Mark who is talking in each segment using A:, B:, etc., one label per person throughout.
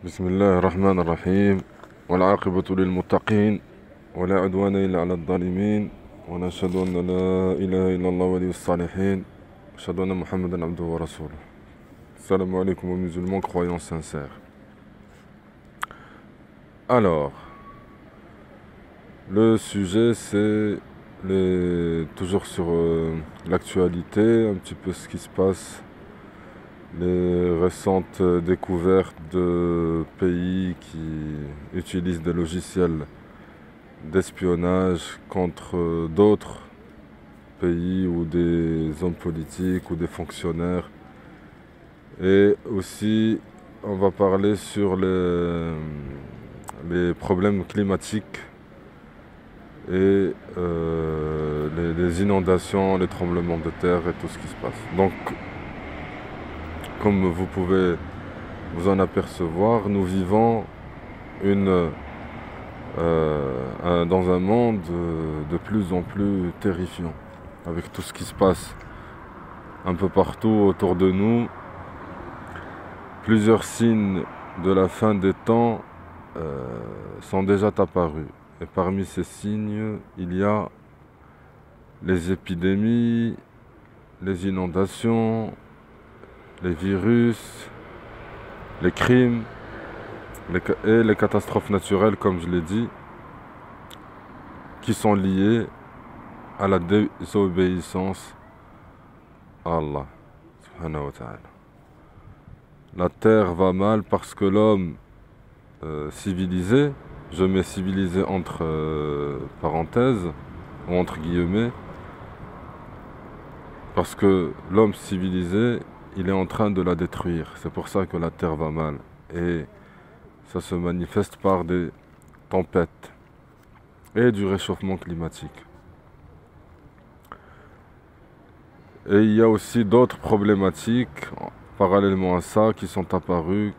A: بسم الله الرحمن الرحيم والعاقبة للمتقين ولا عدوان إلا على الظالمين ونشهد أن لا إله إلا الله ولي الصالحين ونشهد أن محمدا عبده ورسوله. Salam alaikum aux musulmans croyants sincères. Alors, le sujet c'est toujours sur l'actualité, un petit peu ce qui se passe, les récentes découvertes de pays qui utilisent des logiciels d'espionnage contre d'autres pays ou des hommes politiques ou des fonctionnaires. Et aussi, on va parler sur les problèmes climatiques et les inondations, les tremblements de terre et tout ce qui se passe. Donc, comme vous pouvez vous en apercevoir, nous vivons dans un monde de plus en plus terrifiant, avec tout ce qui se passe un peu partout autour de nous. Plusieurs signes de la fin des temps sont déjà apparus. Et parmi ces signes, il y a les épidémies, les inondations, les virus, les crimes et les catastrophes naturelles, comme je l'ai dit, qui sont liées à la désobéissance à Allah subhanahu wa ta'ala. La terre va mal parce que l'homme civilisé, je mets civilisé entre parenthèses ou entre guillemets, parce que l'homme civilisé, il est en train de la détruire. C'est pour ça que la terre va mal. Et ça se manifeste par des tempêtes et du réchauffement climatique. Et il y a aussi d'autres problématiques parallèlement à ça qui sont apparues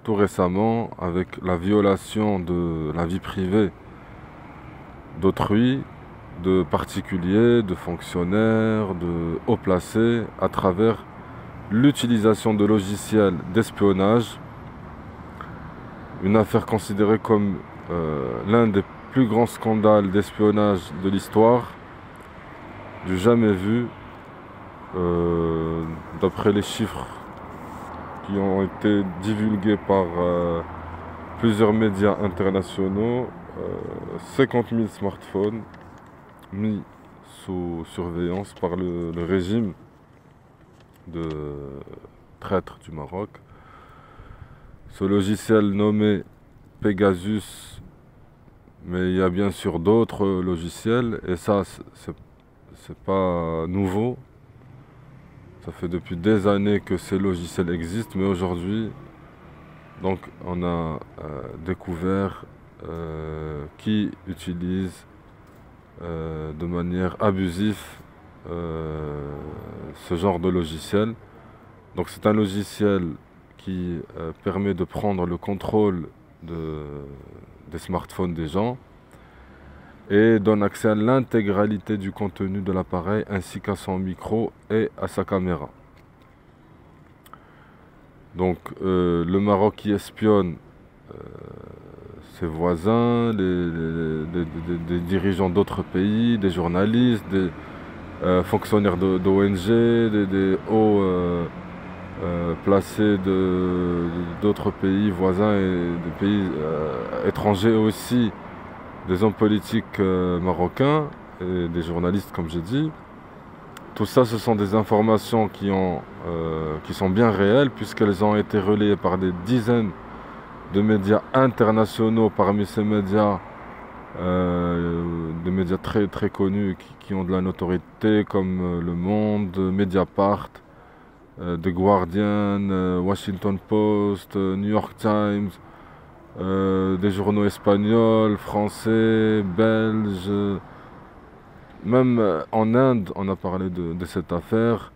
A: tout récemment avec la violation de la vie privée d'autrui, de particuliers, de fonctionnaires, de hauts placés, à travers l'utilisation de logiciels d'espionnage, une affaire considérée comme l'un des plus grands scandales d'espionnage de l'histoire, du jamais vu, d'après les chiffres qui ont été divulgués par plusieurs médias internationaux, 50 000 smartphones mis sous surveillance par le régime de traître du Maroc. Ce logiciel nommé Pegasus, mais il y a bien sûr d'autres logiciels, et ça c'est pas nouveau. Ça fait depuis des années que ces logiciels existent, mais aujourd'hui, donc, on a découvert qui utilise de manière abusive ce genre de logiciel. Donc c'est un logiciel qui permet de prendre le contrôle des smartphones des gens et donne accès à l'intégralité du contenu de l'appareil ainsi qu'à son micro et à sa caméra. Donc le Maroc qui espionne ses voisins, des dirigeants d'autres pays, des journalistes, des fonctionnaires d'ONG, des hauts placés d'autres pays voisins et des pays étrangers aussi, des hommes politiques marocains et des journalistes comme j'ai dit. Tout ça, ce sont des informations qui sont bien réelles puisqu'elles ont été relayées par des dizaines de médias internationaux. Parmi ces médias, des médias très très connus qui ont de la notoriété comme Le Monde, Mediapart, The Guardian, Washington Post, New York Times, des journaux espagnols, français, belges. Même en Inde, on a parlé de cette affaire.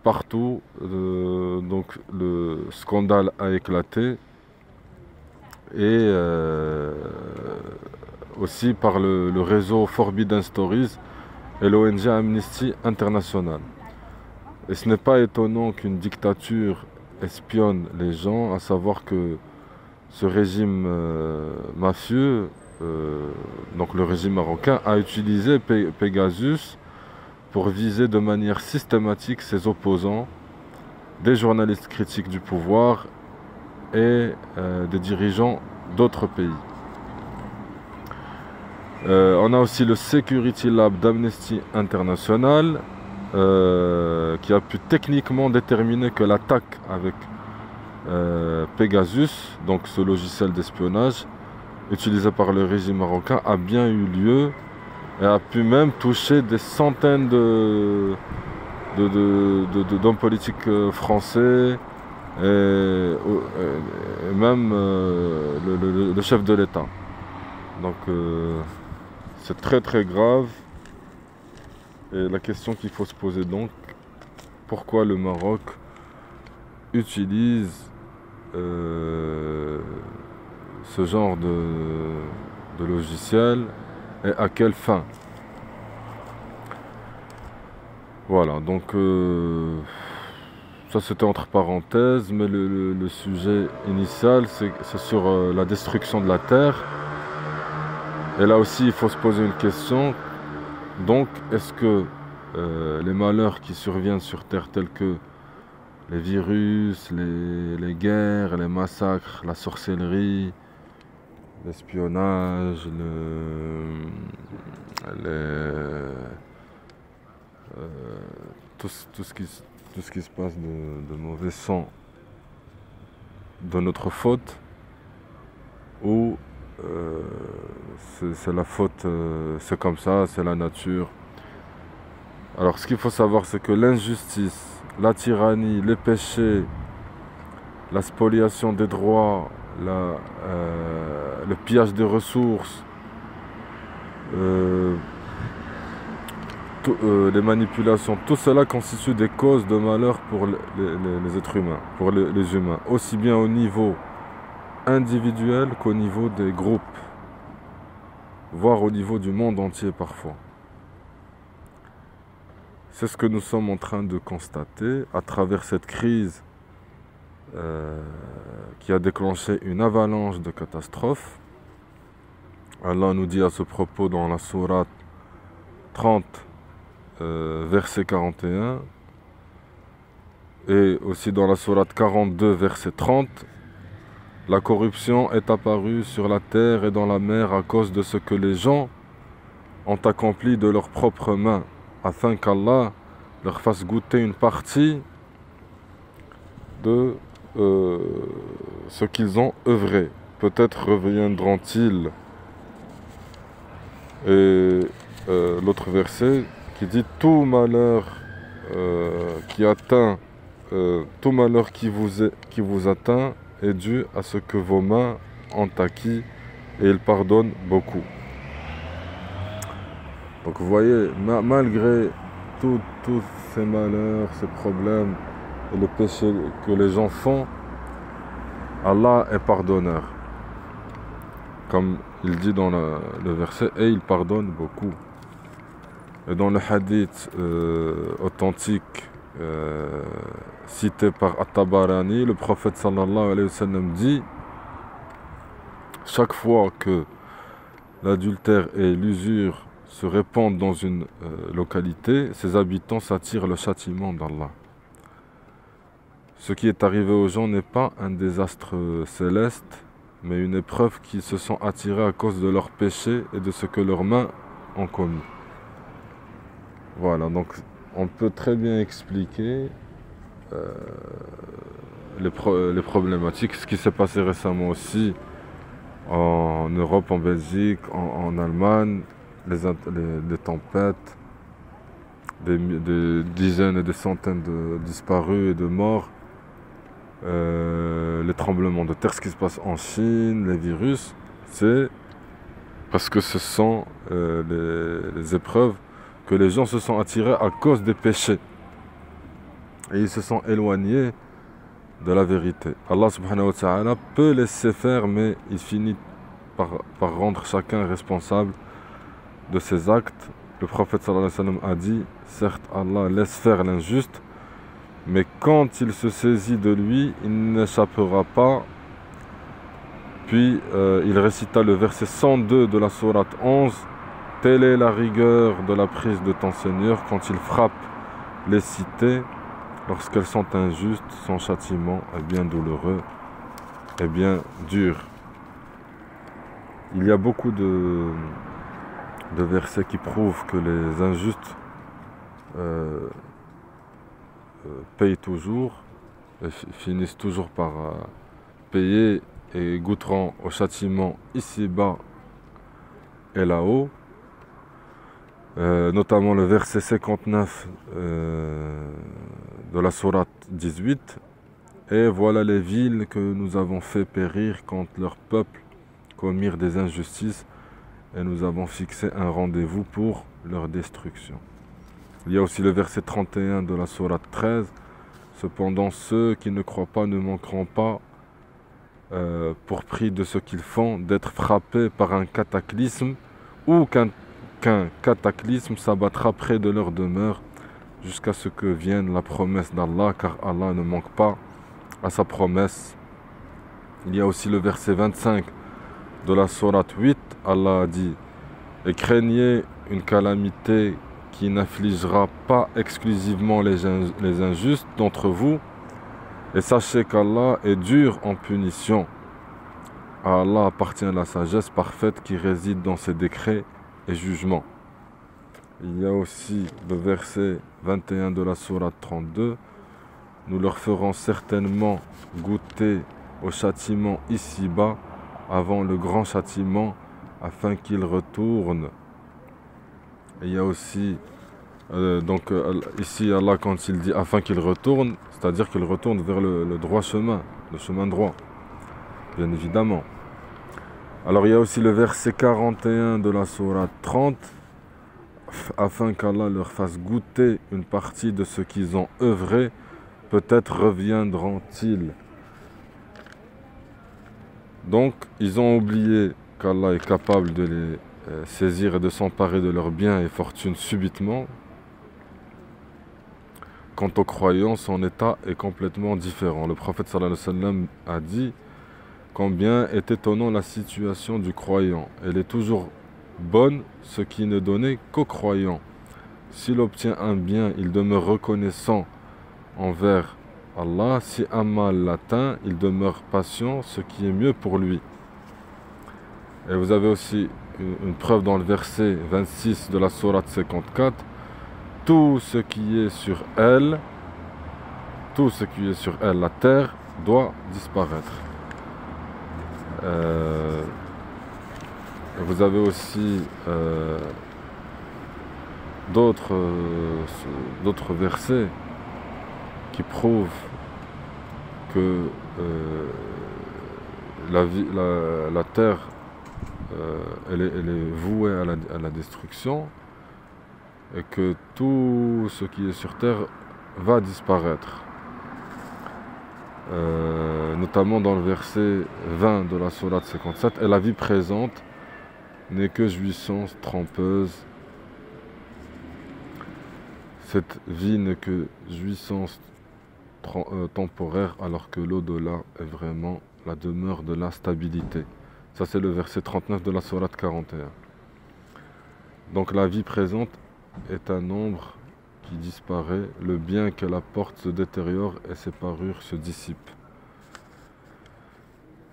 A: Partout, donc le scandale a éclaté. Et aussi par le réseau Forbidden Stories et l'ONG Amnesty International. Et ce n'est pas étonnant qu'une dictature espionne les gens, à savoir que ce régime mafieux, donc le régime marocain, a utilisé Pegasus pour viser de manière systématique ses opposants, des journalistes critiques du pouvoir et des dirigeants d'autres pays. On a aussi le Security Lab d'Amnesty International qui a pu techniquement déterminer que l'attaque avec Pegasus, donc ce logiciel d'espionnage utilisé par le régime marocain, a bien eu lieu et a pu même toucher des centaines d'hommes politiques français et même le chef de l'État. Donc c'est très très grave. Et la question qu'il faut se poser donc, pourquoi le Maroc utilise ce genre de logiciel et à quelle fin? Voilà, donc ça c'était entre parenthèses, mais le sujet initial c'est sur la destruction de la terre. Et là aussi il faut se poser une question. Donc est-ce que les malheurs qui surviennent sur terre tels que les virus, les guerres, les massacres, la sorcellerie, l'espionnage, tout ce qui se passe de mauvais sont de notre faute, ou c'est la faute, c'est comme ça, c'est la nature. Alors ce qu'il faut savoir, c'est que l'injustice, la tyrannie, les péchés, la spoliation des droits, le pillage des ressources, les manipulations, tout cela constitue des causes de malheur pour les êtres humains, pour les humains, aussi bien au niveau individuel qu'au niveau des groupes, voire au niveau du monde entier parfois. C'est ce que nous sommes en train de constater à travers cette crise qui a déclenché une avalanche de catastrophes. Allah nous dit à ce propos dans la sourate 30, verset 41, et aussi dans la sourate 42, verset 30, la corruption est apparue sur la terre et dans la mer à cause de ce que les gens ont accompli de leurs propres mains, afin qu'Allah leur fasse goûter une partie de ce qu'ils ont œuvré. Peut-être reviendront-ils. Et l'autre verset qui dit tout malheur tout malheur qui vous atteint est dû à ce que vos mains ont acquis, et il pardonne beaucoup. Donc vous voyez, malgré tous ces malheurs, ces problèmes et le péché que les gens font, Allah est pardonneur. Comme il dit dans le verset, et il pardonne beaucoup. Et dans le hadith authentique cité par At-Tabarani, le prophète sallallahu alayhi wa sallam dit: chaque fois que l'adultère et l'usure se répandent dans une localité, ses habitants s'attirent le châtiment d'Allah. Ce qui est arrivé aux gens n'est pas un désastre céleste, mais une épreuve qui se sont attirés à cause de leurs péchés et de ce que leurs mains ont commis. Voilà, donc on peut très bien expliquer les problématiques, ce qui s'est passé récemment aussi en Europe, en Belgique, en Allemagne, les tempêtes, des dizaines et des centaines de disparus et de morts, les tremblements de terre, ce qui se passe en Chine, les virus, c'est parce que ce sont les épreuves que les gens se sont attirés à cause des péchés. Et ils se sont éloignés de la vérité. Allah subhanahu wa ta'ala peut laisser faire, mais il finit par rendre chacun responsable de ses actes. Le prophète sallallahu alayhi wa sallam a dit: certes, Allah laisse faire l'injuste, Mais quand il se saisit de lui, il n'échappera pas. Puis il récita le verset 102 de la sourate 11. Telle est la rigueur de la prise de ton Seigneur quand il frappe les cités. Lorsqu'elles sont injustes, son châtiment est bien douloureux et bien dur. Il y a beaucoup de versets qui prouvent que les injustes payent toujours et finissent toujours par payer et goûteront au châtiment ici-bas et là-haut. Notamment le verset 59 de la sourate 18. Et voilà les villes que nous avons fait périr quand leurs peuples commirent des injustices et nous avons fixé un rendez-vous pour leur destruction. Il y a aussi le verset 31 de la sourate 13. Cependant ceux qui ne croient pas ne manqueront pas pour prix de ce qu'ils font d'être frappés par un cataclysme ou qu'un cataclysme s'abattra près de leur demeure jusqu'à ce que vienne la promesse d'Allah, car Allah ne manque pas à sa promesse. Il y a aussi le verset 25 de la sourate 8. Allah a dit: et craignez une calamité qui n'affligera pas exclusivement les injustes d'entre vous, et sachez qu'Allah est dur en punition. À Allah appartient la sagesse parfaite qui réside dans ses décrets et jugements. Il y a aussi le verset 21 de la sourate 32. Nous leur ferons certainement goûter au châtiment ici-bas avant le grand châtiment afin qu'ils retournent. Et il y a aussi ici Allah, quand il dit afin qu'ils retournent, c'est-à-dire qu'ils retournent vers le droit chemin, le chemin droit, bien évidemment. Alors il y a aussi le verset 41 de la sourate 30, afin qu'Allah leur fasse goûter une partie de ce qu'ils ont œuvré, peut-être reviendront-ils. Donc ils ont oublié qu'Allah est capable de les saisir et de s'emparer de leurs biens et fortunes subitement. Quant aux croyants, son état est complètement différent. Le prophète sallallahu alayhi wa sallam a dit: combien est étonnant la situation du croyant. Elle est toujours bonne, ce qui ne donnait qu'aux croyants. S'il obtient un bien, il demeure reconnaissant envers Allah. Si un mal l'atteint, il demeure patient, ce qui est mieux pour lui. Et vous avez aussi une preuve dans le verset 26 de la sourate 54. Tout ce qui est sur elle, la terre, doit disparaître. Vous avez aussi d'autres versets qui prouvent que la terre elle est vouée à la destruction et que tout ce qui est sur terre va disparaître. Notamment dans le verset 20 de la sourate 57, et la vie présente n'est que jouissance trompeuse. Cette vie n'est que jouissance temporaire, alors que l'au-delà est vraiment la demeure de la stabilité. Ça, c'est le verset 39 de la sourate 41. Donc la vie présente est un nombre qui disparaît, le bien qu'elle apporte se détériore et ses parures se dissipent.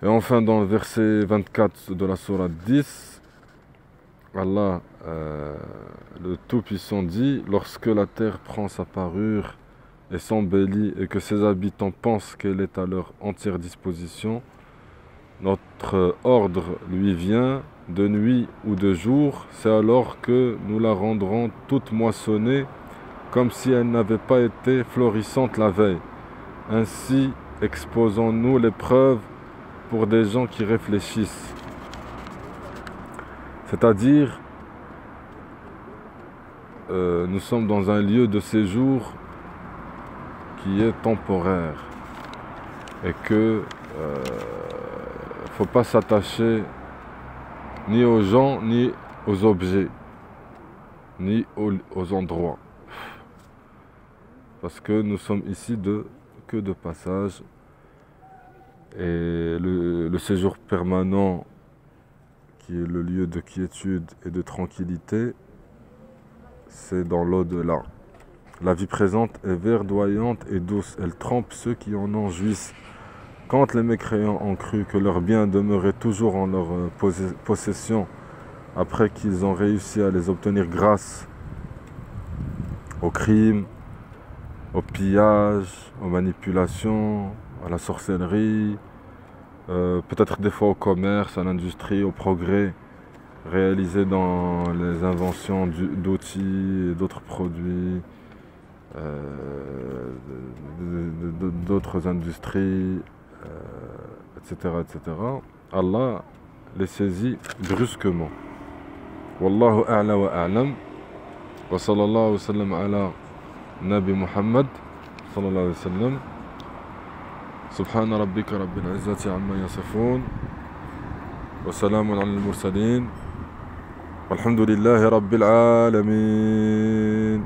A: Et enfin, dans le verset 24 de la sourate 10, Allah, le Tout-Puissant, dit: lorsque la terre prend sa parure et s'embellit et que ses habitants pensent qu'elle est à leur entière disposition, notre ordre lui vient de nuit ou de jour, c'est alors que nous la rendrons toute moissonnée, comme si elle n'avait pas été florissante la veille. Ainsi exposons-nous les preuves pour des gens qui réfléchissent. C'est-à-dire, nous sommes dans un lieu de séjour qui est temporaire et que faut pas s'attacher ni aux gens, ni aux objets, ni aux endroits. parce que nous sommes ici que de passage. Et le séjour permanent, qui est le lieu de quiétude et de tranquillité, c'est dans l'au-delà. La vie présente est verdoyante et douce, elle trempe ceux qui en en jouissent. Quand les mécréants ont cru que leurs biens demeuraient toujours en leur possession, après qu'ils ont réussi à les obtenir grâce au crime, au pillage, aux manipulations, à la sorcellerie, peut-être des fois au commerce, à l'industrie, au progrès réalisé dans les inventions d'outils et d'autres produits, d'autres industries, etc., etc. Allah les saisit brusquement. Wallahu a'la wa a'lam. Wa sallallahu wa sallam ala Nabi Muhammad sallallahu alayhi wa sallam. Subhana rabbika rabbil izzati amma yasifun. Wa salamun ala al-mursalin. Walhamdulillahi rabbil alamin.